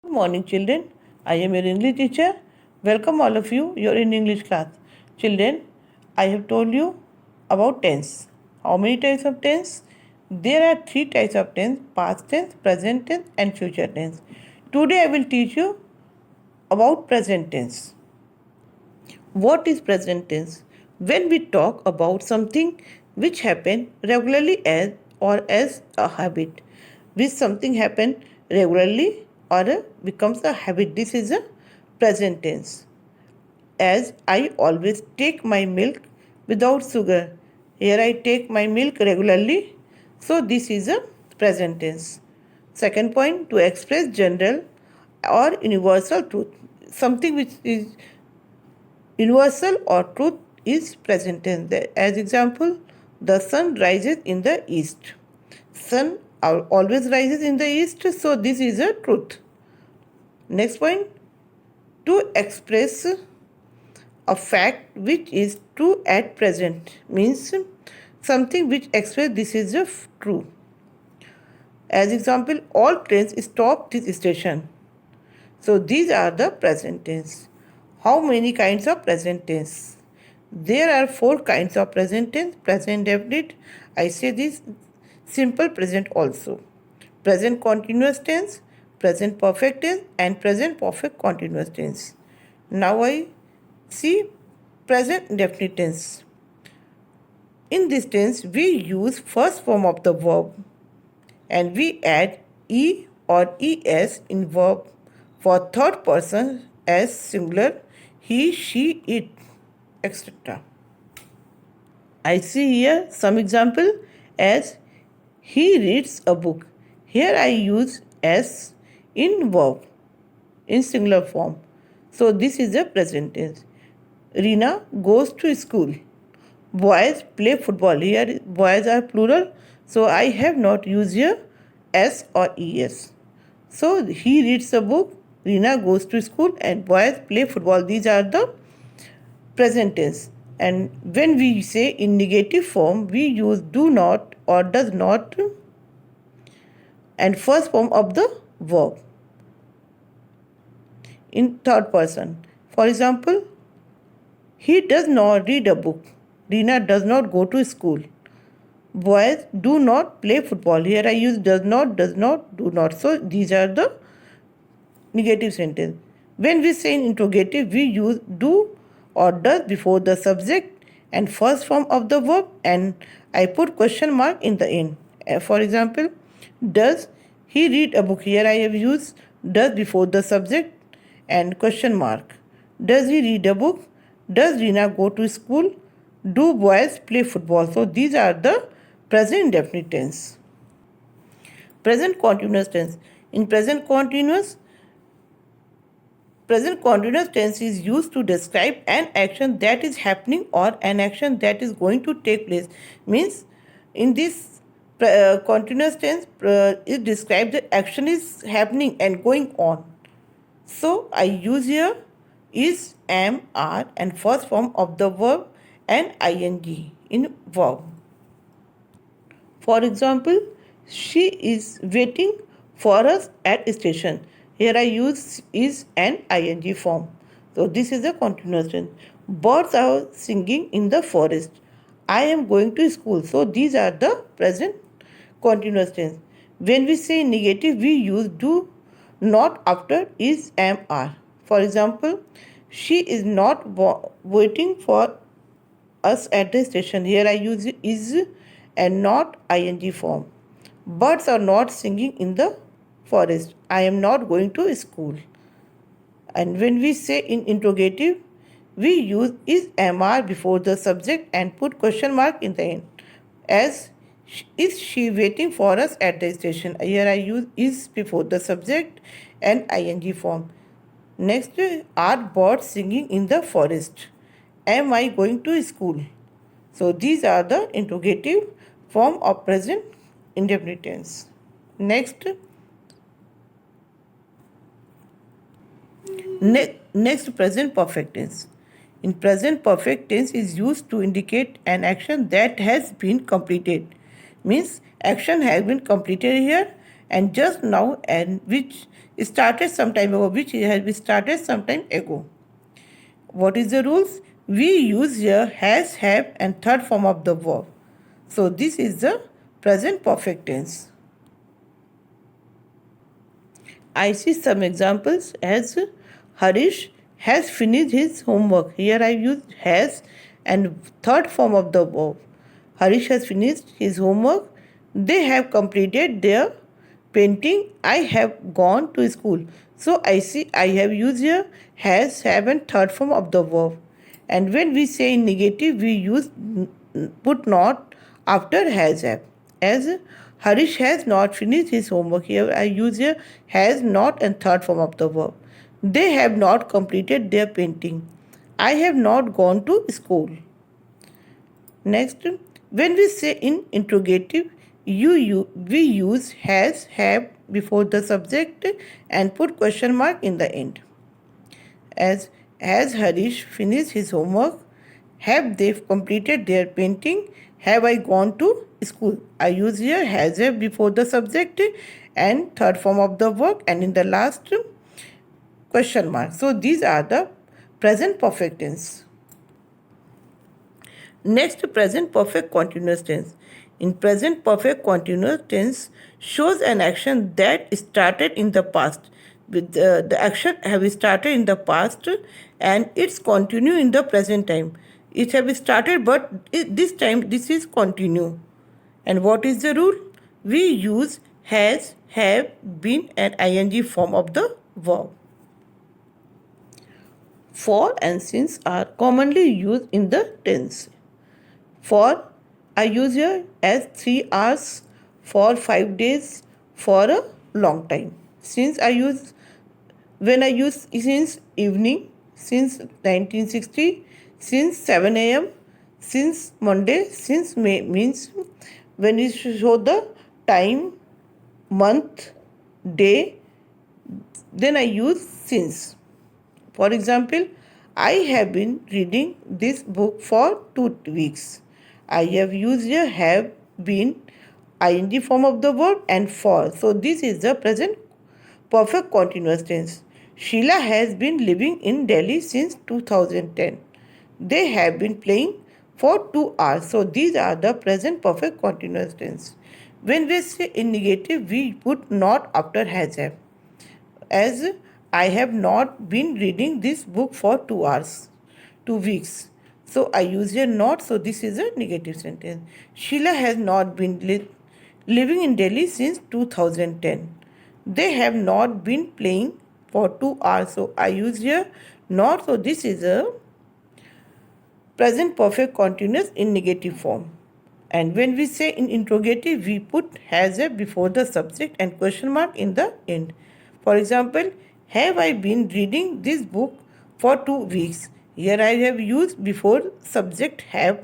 Good morning, children. I am your English teacher. Welcome all of you. You're in English class. Children, I have told you about tense. How many types of tense? There are three types of tense: past tense, present tense, and future tense. Today I will teach you about present tense. What is present tense? When we talk about something which happen regularly as a habit, which something happen regularly or becomes a habit, this is a present tense. As I always take my milk without sugar. Here I take my milk regularly. So this is a present tense. Second point, to express general or universal truth. Something which is universal or truth is present tense. As example, the sun rises in the east. Sun always rises in the east, so this is a truth. Next point, to express a fact which is true at present means something which expresses this is true. As example, all trains stop this station. So these are the present tense. How many kinds of present tense? There are four kinds of present tense: present definite, I say this, simple present also, present continuous tense, present perfect tense, and present perfect continuous tense. Now I see present definite tense. In this tense, we use first form of the verb and we add e or es in verb for third person as singular he, she, it, etc. I see here some example as he reads a book. Here I use s in verb in singular form. So this is the present tense. Rina goes to school. Boys play football. Here boys are plural, so I have not used here s or es. So he reads a book, Rina goes to school, and boys play football. These are the present tense. And when we say in negative form, we use do not or does not and first form of the verb in third person. For example, he does not read a book. Rina does not go to school. Boys do not play football. Here I use does not, do not. So these are the negative sentence. When we say in interrogative, we use do or does before the subject and first form of the verb, and I put question mark in the end. For example, does he read a book? Here I have used does before the subject and question mark. Does he read a book? Does Rina go to school? Do boys play football? So these are the present indefinite tense. Present continuous tense. In present continuous tense is used to describe an action that is happening or an action that is going to take place. Means in this continuous tense, it describes the action is happening and going on. So I use here is, am, are, and first form of the verb and ing in verb. For example, she is waiting for us at station. Here I use is and ing form. So this is a continuous tense. Birds are singing in the forest. I am going to school. So these are the present continuous tense. When we say negative, we use do not after is, am, are. For example, she is not waiting for us at the station. Here I use is and not ing form. Birds are not singing in the forest. I am not going to school. And when we say in interrogative, we use is, am, are before the subject and put question mark in the end. As is she waiting for us at the station? Here I use is before the subject and ing form. Next, are birds singing in the forest? Am I going to school? So these are the interrogative form of present indefinite tense. Next present perfect tense. In present perfect tense is used to indicate an action that has been completed. Means action has been completed here and just now, and which started some time ago, which has been started some time ago. What is the rules? We use here has, have and third form of the verb. So this is the present perfect tense. I see some examples as Harish has finished his homework. Here I use has and third form of the verb. Harish has finished his homework. They have completed their painting. I have gone to school. So I see I have used here has, have and third form of the verb. And when we say in negative, we use put not after has, have. As Harish has not finished his homework. Here I use here has not and third form of the verb. They have not completed their painting. I have not gone to school. Next, when we say in interrogative, we use has, have before the subject and put question mark in the end. As has Harish finished his homework? Have they completed their painting? Have I gone to school? I use here has have before the subject and third form of the verb and in the last question mark. So these are the present perfect tense. Next, present perfect continuous tense. In present perfect continuous tense shows an action that started in the past. With the action have started in the past and it's continue in the present time. It have started but this time this is continue. And what is the rule? We use has, have, been and ing form of the verb. For and since are commonly used in the tense. For I use here as 3 hours, for 5 days, for a long time. Since I use when I use since evening, since 1960, since 7 a.m., since Monday, since May means when you show the time, month, day, then I use since. For example, I have been reading this book for 2 weeks. I have used here have been ing form of the verb and for. So this is the present perfect continuous tense. Sheila has been living in Delhi since 2010. They have been playing for 2 hours. So these are the present perfect continuous tense. When we say in negative, we put not after has have. As I have not been reading this book for 2 hours, 2 weeks. So I use here not, so this is a negative sentence. Sheila has not been living in Delhi since 2010. They have not been playing for 2 hours, so I use here not, so this is a present perfect continuous in negative form. And when we say in interrogative, we put has a before the subject and question mark in the end. For example, have I been reading this book for 2 weeks? Here I have used before subject have.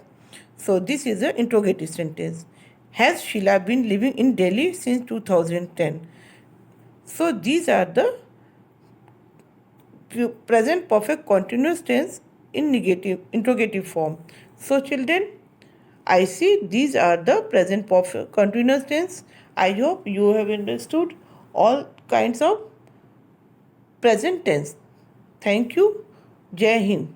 So this is an interrogative sentence. Has Sheila been living in Delhi since 2010? So these are the present perfect continuous tense in negative interrogative form. So children, I see these are the present perfect continuous tense. I hope you have understood all kinds of present tense. Thank you. Jai Hind.